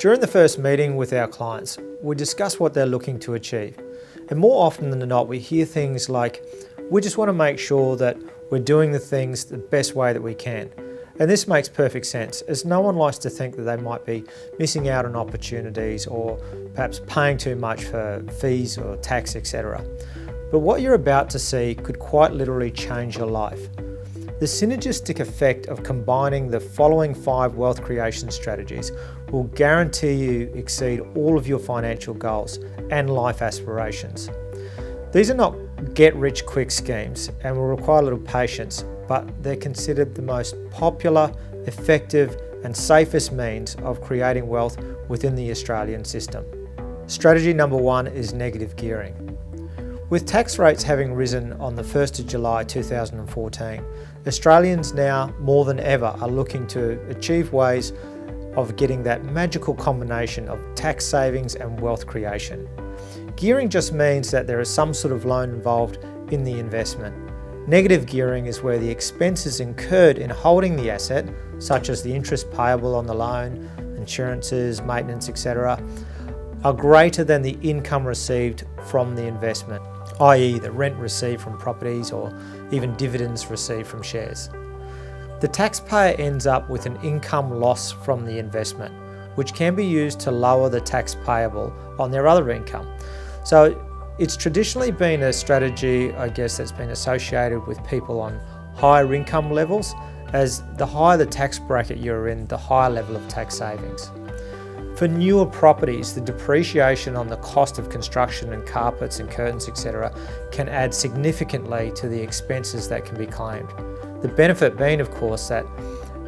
During the first meeting with our clients, we discuss what they're looking to achieve. And more often than not, we hear things like, we just want to make sure that we're doing the things the best way that we can. And this makes perfect sense, as no one likes to think that they might be missing out on opportunities or perhaps paying too much for fees or tax, etc. But what you're about to see could quite literally change your life. The synergistic effect of combining the following 5 wealth creation strategies will guarantee you exceed all of your financial goals and life aspirations. These are not get-rich-quick schemes and will require a little patience, but they're considered the most popular, effective and safest means of creating wealth within the Australian system. Strategy number 1 is negative gearing. With tax rates having risen on the 1st of July 2014, Australians now more than ever are looking to achieve ways of getting that magical combination of tax savings and wealth creation. Gearing just means that there is some sort of loan involved in the investment. Negative gearing is where the expenses incurred in holding the asset, such as the interest payable on the loan, insurances, maintenance, etc., are greater than the income received from the investment, i.e. the rent received from properties or even dividends received from shares. The taxpayer ends up with an income loss from the investment, which can be used to lower the tax payable on their other income. So it's traditionally been a strategy, I guess, that's been associated with people on higher income levels, as the higher the tax bracket you're in, the higher level of tax savings. For newer properties, the depreciation on the cost of construction and carpets and curtains, etc., can add significantly to the expenses that can be claimed. The benefit being, of course, that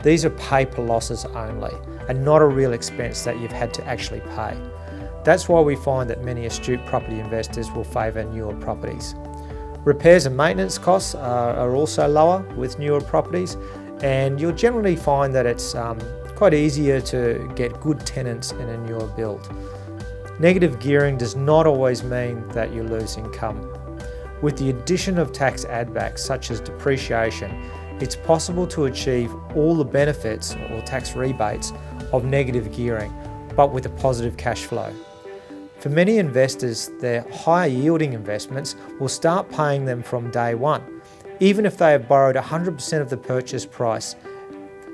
these are paper losses only and not a real expense that you've had to actually pay. That's why we find that many astute property investors will favour newer properties. Repairs and maintenance costs are also lower with newer properties, and you'll generally find that it's quite easier to get good tenants in a newer build. Negative gearing does not always mean that you lose income. With the addition of tax add-backs such as depreciation, it's possible to achieve all the benefits or tax rebates of negative gearing, but with a positive cash flow. For many investors, their higher yielding investments will start paying them from day one, even if they have borrowed 100% of the purchase price,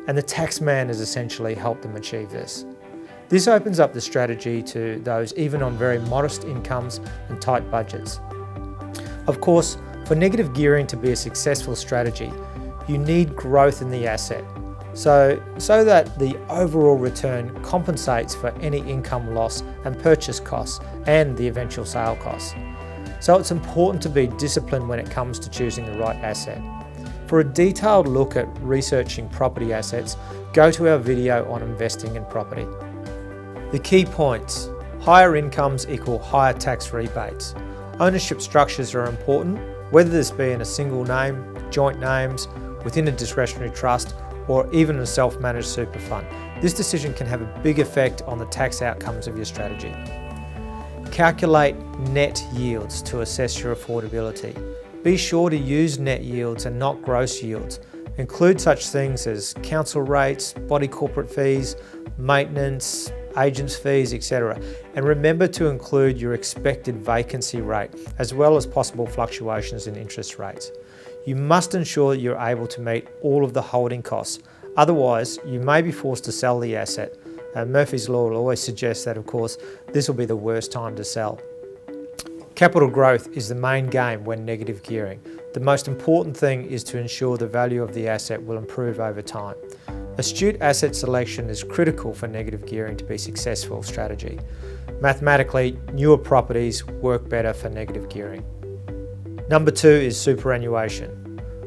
and the tax man has essentially helped them achieve this. This opens up the strategy to those even on very modest incomes and tight budgets. Of course, for negative gearing to be a successful strategy, you need growth in the asset, so that the overall return compensates for any income loss and purchase costs and the eventual sale costs. So it's important to be disciplined when it comes to choosing the right asset. For a detailed look at researching property assets, go to our video on investing in property. The key points: higher incomes equal higher tax rebates. Ownership structures are important, whether this be in a single name, joint names, within a discretionary trust, or even a self-managed super fund. This decision can have a big effect on the tax outcomes of your strategy. Calculate net yields to assess your affordability. Be sure to use net yields and not gross yields. Include such things as council rates, body corporate fees, maintenance, agents' fees, etc. And remember to include your expected vacancy rate, as well as possible fluctuations in interest rates. You must ensure that you're able to meet all of the holding costs. Otherwise, you may be forced to sell the asset. Murphy's Law will always suggest that, of course, this will be the worst time to sell. Capital growth is the main game when negative gearing. The most important thing is to ensure the value of the asset will improve over time. Astute asset selection is critical for negative gearing to be a successful strategy. Mathematically, newer properties work better for negative gearing. Number 2 is superannuation.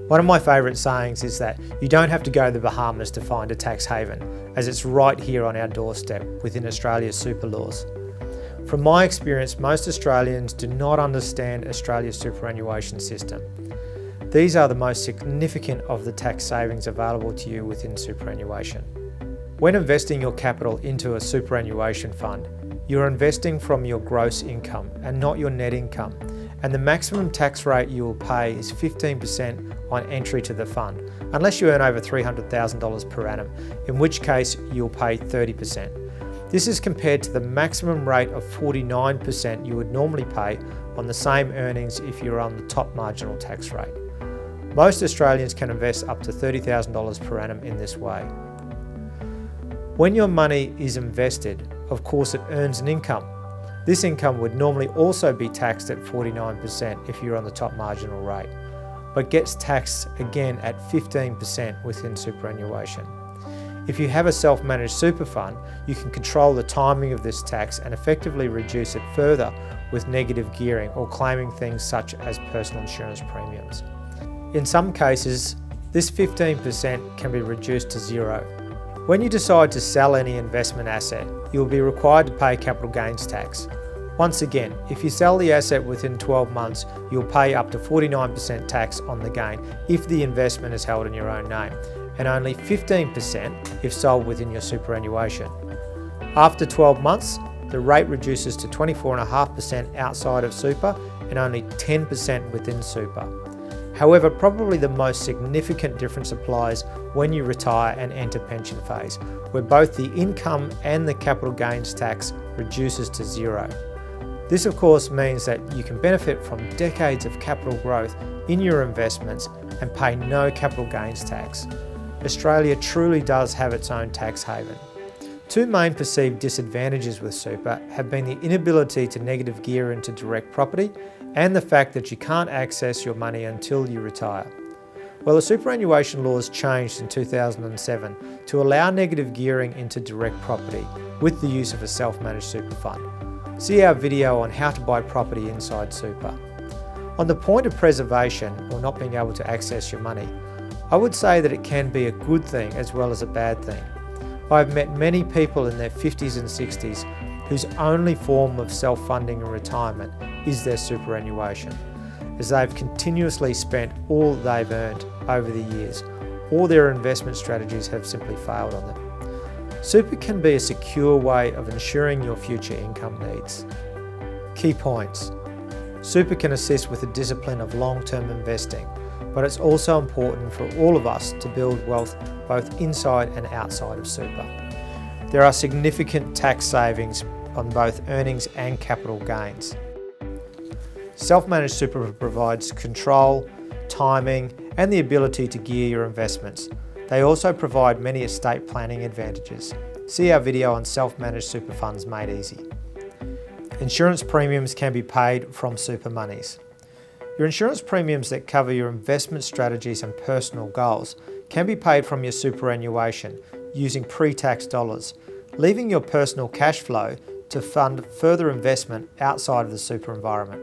One of my favourite sayings is that you don't have to go to the Bahamas to find a tax haven, as it's right here on our doorstep within Australia's super laws. From my experience, most Australians do not understand Australia's superannuation system. These are the most significant of the tax savings available to you within superannuation. When investing your capital into a superannuation fund, you're investing from your gross income and not your net income, and the maximum tax rate you will pay is 15% on entry to the fund, unless you earn over $300,000 per annum, in which case you'll pay 30%. This is compared to the maximum rate of 49% you would normally pay on the same earnings if you're on the top marginal tax rate. Most Australians can invest up to $30,000 per annum in this way. When your money is invested, of course it earns an income. This income would normally also be taxed at 49% if you're on the top marginal rate, but gets taxed again at 15% within superannuation. If you have a self-managed super fund, you can control the timing of this tax and effectively reduce it further with negative gearing or claiming things such as personal insurance premiums. In some cases, this 15% can be reduced to zero. When you decide to sell any investment asset, you will be required to pay capital gains tax. Once again, if you sell the asset within 12 months, you'll pay up to 49% tax on the gain if the investment is held in your own name, and only 15% if sold within your superannuation. After 12 months, the rate reduces to 24.5% outside of super and only 10% within super. However, probably the most significant difference applies when you retire and enter pension phase, where both the income and the capital gains tax reduces to zero. This of course means that you can benefit from decades of capital growth in your investments and pay no capital gains tax. Australia truly does have its own tax haven. Two main perceived disadvantages with super have been the inability to negative gear into direct property and the fact that you can't access your money until you retire. Well, the superannuation laws changed in 2007 to allow negative gearing into direct property with the use of a self-managed super fund. See our video on how to buy property inside super. On the point of preservation or not being able to access your money, I would say that it can be a good thing as well as a bad thing. I've met many people in their 50s and 60s whose only form of self-funding in retirement is their superannuation, as they've continuously spent all they've earned over the years, or their investment strategies have simply failed on them. Super can be a secure way of ensuring your future income needs. Key points. Super can assist with the discipline of long-term investing, but it's also important for all of us to build wealth both inside and outside of super. There are significant tax savings on both earnings and capital gains. Self-managed super provides control, timing, and the ability to gear your investments. They also provide many estate planning advantages. See our video on self-managed super funds made easy. Insurance premiums can be paid from super monies. Your insurance premiums that cover your investment strategies and personal goals can be paid from your superannuation using pre-tax dollars, leaving your personal cash flow to fund further investment outside of the super environment.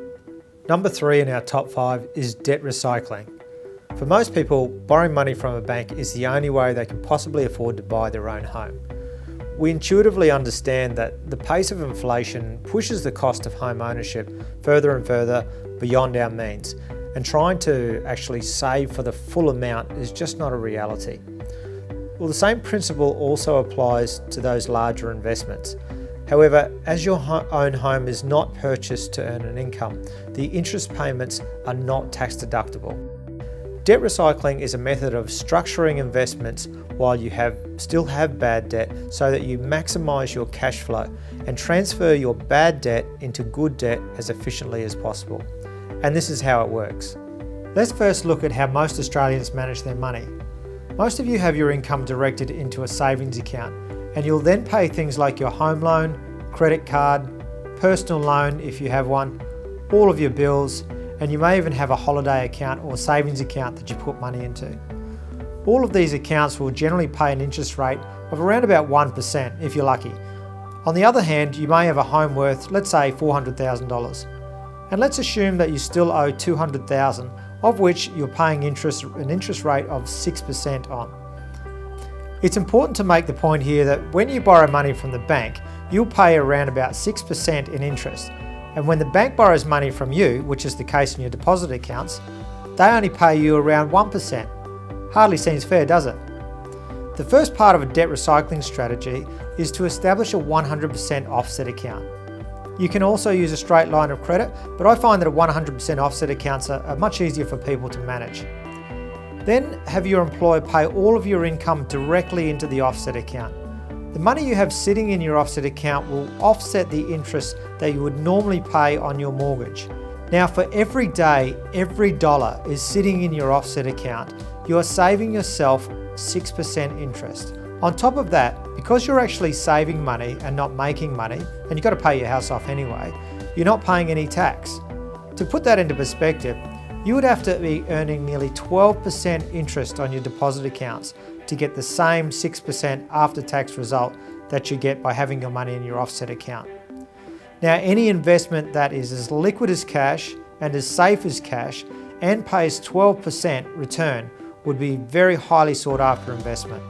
Number 3 in our top 5 is debt recycling. For most people, borrowing money from a bank is the only way they can possibly afford to buy their own home. We intuitively understand that the pace of inflation pushes the cost of home ownership further and further beyond our means, and trying to actually save for the full amount is just not a reality. Well, the same principle also applies to those larger investments. However, as your own home is not purchased to earn an income, the interest payments are not tax deductible. Debt recycling is a method of structuring investments while you still have bad debt so that you maximise your cash flow and transfer your bad debt into good debt as efficiently as possible. And this is how it works. Let's first look at how most Australians manage their money. Most of you have your income directed into a savings account, and you'll then pay things like your home loan, credit card, personal loan if you have one, all of your bills, and you may even have a holiday account or savings account that you put money into. All of these accounts will generally pay an interest rate of around about 1% if you're lucky. On the other hand, you may have a home worth, let's say $400,000. And let's assume that you still owe $200,000, of which you're paying an interest rate of 6% on. It's important to make the point here that when you borrow money from the bank, you'll pay around about 6% in interest. And when the bank borrows money from you, which is the case in your deposit accounts, they only pay you around 1%. Hardly seems fair, does it? The first part of a debt recycling strategy is to establish a 100% offset account. You can also use a straight line of credit, but I find that a 100% offset accounts are much easier for people to manage. Then have your employer pay all of your income directly into the offset account. The money you have sitting in your offset account will offset the interest that you would normally pay on your mortgage. Now, for every day, every dollar is sitting in your offset account, you are saving yourself 6% interest. On top of that, because you're actually saving money and not making money, and you've got to pay your house off anyway, you're not paying any tax. To put that into perspective, you would have to be earning nearly 12% interest on your deposit accounts to get the same 6% after-tax result that you get by having your money in your offset account. Now, any investment that is as liquid as cash and as safe as cash and pays 12% return would be very highly sought after investment.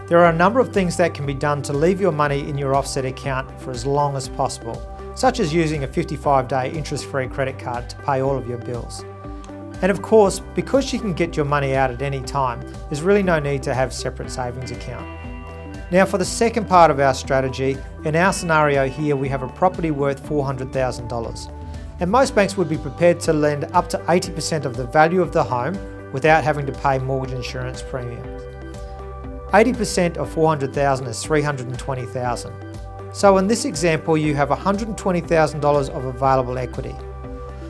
There are a number of things that can be done to leave your money in your offset account for as long as possible, such as using a 55-day interest-free credit card to pay all of your bills. And of course, because you can get your money out at any time, there's really no need to have a separate savings account. Now, for the second part of our strategy, in our scenario here, we have a property worth $400,000. And most banks would be prepared to lend up to 80% of the value of the home without having to pay mortgage insurance premiums. 80% of $400,000 is $320,000. So in this example, you have $120,000 of available equity.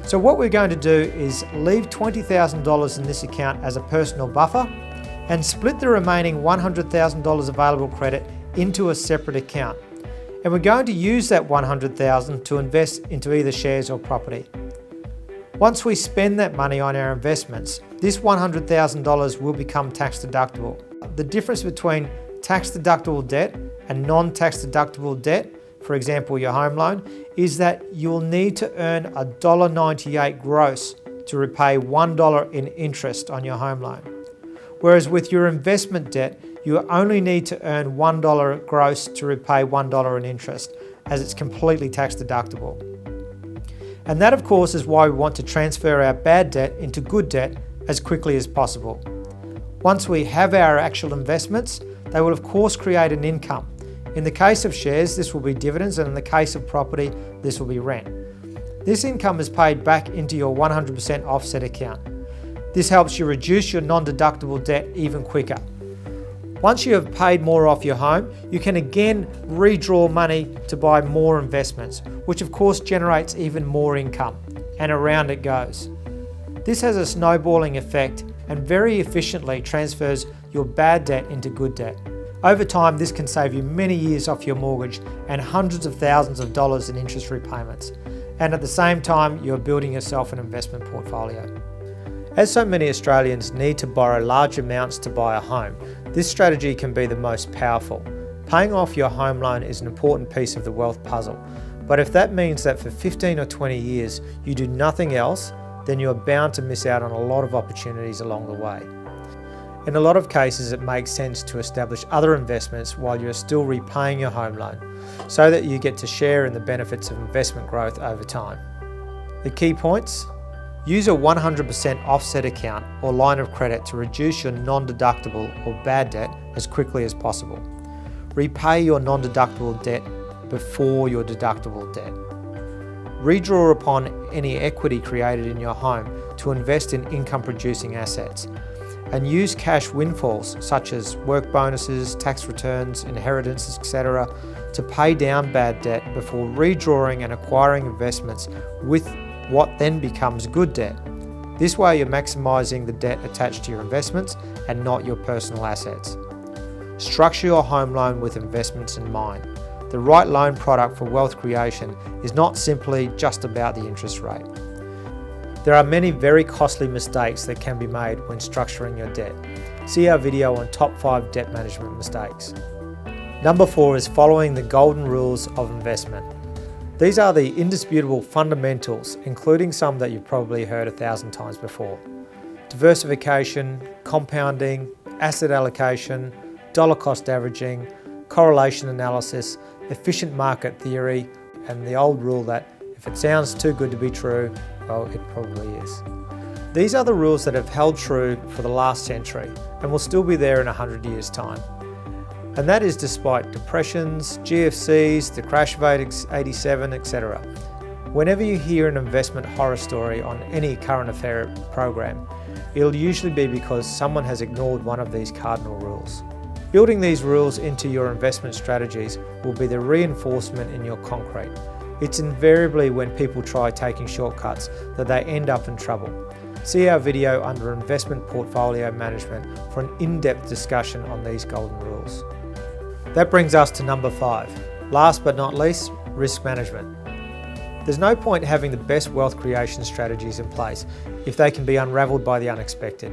So what we're going to do is leave $20,000 in this account as a personal buffer and split the remaining $100,000 available credit into a separate account. And we're going to use that $100,000 to invest into either shares or property. Once we spend that money on our investments, this $100,000 will become tax deductible. The difference between tax deductible debt and non-tax deductible debt, for example your home loan, is that you'll need to earn $1.98 gross to repay $1 in interest on your home loan. Whereas with your investment debt, you only need to earn $1 gross to repay $1 in interest, as it's completely tax deductible. And that of course is why we want to transfer our bad debt into good debt as quickly as possible. Once we have our actual investments, they will of course create an income. In the case of shares, this will be dividends, and in the case of property, this will be rent. This income is paid back into your 100% offset account. This helps you reduce your non-deductible debt even quicker. Once you have paid more off your home, you can again redraw money to buy more investments, which of course generates even more income, and around it goes. This has a snowballing effect and very efficiently transfers your bad debt into good debt. Over time, this can save you many years off your mortgage and hundreds of thousands of dollars in interest repayments. And at the same time, you're building yourself an investment portfolio. As so many Australians need to borrow large amounts to buy a home, this strategy can be the most powerful. Paying off your home loan is an important piece of the wealth puzzle. But if that means that for 15 or 20 years you do nothing else, then you're bound to miss out on a lot of opportunities along the way. In a lot of cases, it makes sense to establish other investments while you're still repaying your home loan, so that you get to share in the benefits of investment growth over time. The key points: use a 100% offset account or line of credit to reduce your non-deductible or bad debt as quickly as possible. Repay your non-deductible debt before your deductible debt. Redraw upon any equity created in your home to invest in income-producing assets. And use cash windfalls such as work bonuses, tax returns, inheritances, etc. to pay down bad debt before redrawing and acquiring investments with what then becomes good debt. This way you're maximising the debt attached to your investments and not your personal assets. Structure your home loan with investments in mind. The right loan product for wealth creation is not simply just about the interest rate. There are many very costly mistakes that can be made when structuring your debt. See our video on top 5 debt management mistakes. Number 4 is following the golden rules of investment. These are the indisputable fundamentals, including some that you've probably heard 1,000 times before. Diversification, compounding, asset allocation, dollar cost averaging, correlation analysis, efficient market theory, and the old rule that if it sounds too good to be true, well, it probably is. These are the rules that have held true for the last century and will still be there in 100 years' time. And that is despite depressions, GFCs, the crash of '87, etc. Whenever you hear an investment horror story on any current affair program, it'll usually be because someone has ignored one of these cardinal rules. Building these rules into your investment strategies will be the reinforcement in your concrete. It's invariably when people try taking shortcuts that they end up in trouble. See our video under Investment Portfolio Management for an in-depth discussion on these golden rules. That brings us to number 5. Last but not least, risk management. There's no point having the best wealth creation strategies in place if they can be unravelled by the unexpected.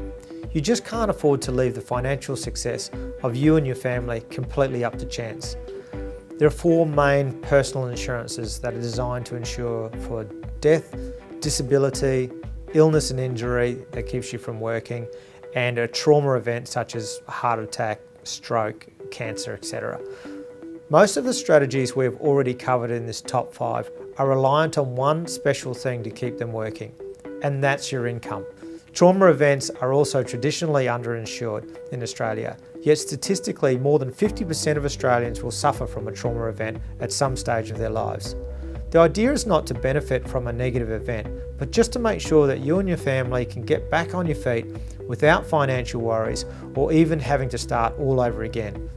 You just can't afford to leave the financial success of you and your family completely up to chance. There are 4 main personal insurances that are designed to insure for death, disability, illness and injury that keeps you from working, and a trauma event such as a heart attack, stroke, cancer, etc. Most of the strategies we've already covered in this top 5 are reliant on one special thing to keep them working, and that's your income. Trauma events are also traditionally underinsured in Australia, yet statistically more than 50% of Australians will suffer from a trauma event at some stage of their lives. The idea is not to benefit from a negative event, but just to make sure that you and your family can get back on your feet without financial worries or even having to start all over again.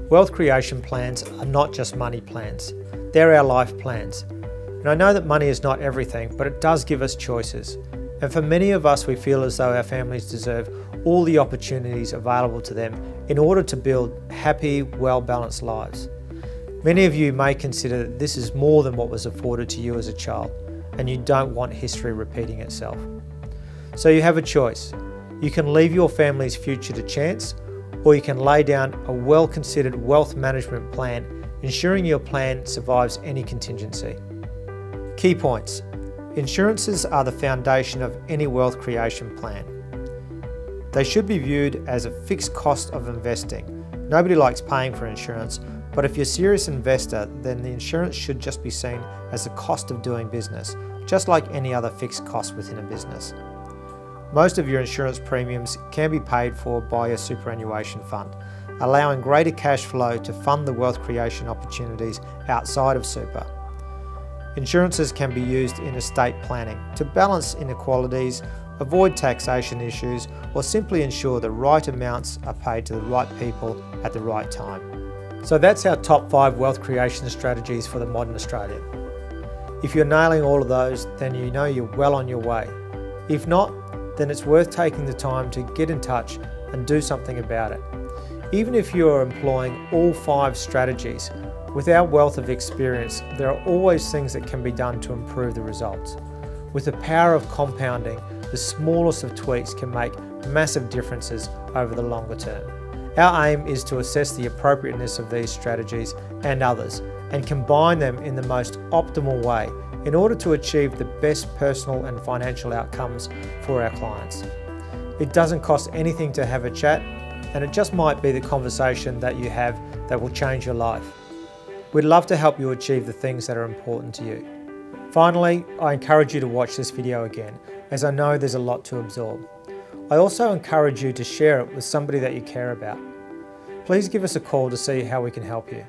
Wealth creation plans are not just money plans, they're our life plans. And I know that money is not everything, but it does give us choices. And for many of us, we feel as though our families deserve all the opportunities available to them in order to build happy, well-balanced lives. Many of you may consider that this is more than what was afforded to you as a child, and you don't want history repeating itself. So you have a choice. You can leave your family's future to chance, or you can lay down a well-considered wealth management plan, ensuring your plan survives any contingency. Key points. Insurances are the foundation of any wealth creation plan. They should be viewed as a fixed cost of investing. Nobody likes paying for insurance, but if you're a serious investor, then the insurance should just be seen as the cost of doing business, just like any other fixed cost within a business. Most of your insurance premiums can be paid for by a superannuation fund, allowing greater cash flow to fund the wealth creation opportunities outside of super. Insurances can be used in estate planning to balance inequalities, avoid taxation issues, or simply ensure the right amounts are paid to the right people at the right time. So that's our top 5 wealth creation strategies for the modern Australian. If you're nailing all of those, then you know you're well on your way. If not, then it's worth taking the time to get in touch and do something about it. Even if you're employing all 5 strategies, with our wealth of experience, there are always things that can be done to improve the results. With the power of compounding, the smallest of tweaks can make massive differences over the longer term. Our aim is to assess the appropriateness of these strategies and others, and combine them in the most optimal way in order to achieve the best personal and financial outcomes for our clients. It doesn't cost anything to have a chat, and it just might be the conversation that you have that will change your life. We'd love to help you achieve the things that are important to you. Finally, I encourage you to watch this video again, as I know there's a lot to absorb. I also encourage you to share it with somebody that you care about. Please give us a call to see how we can help you.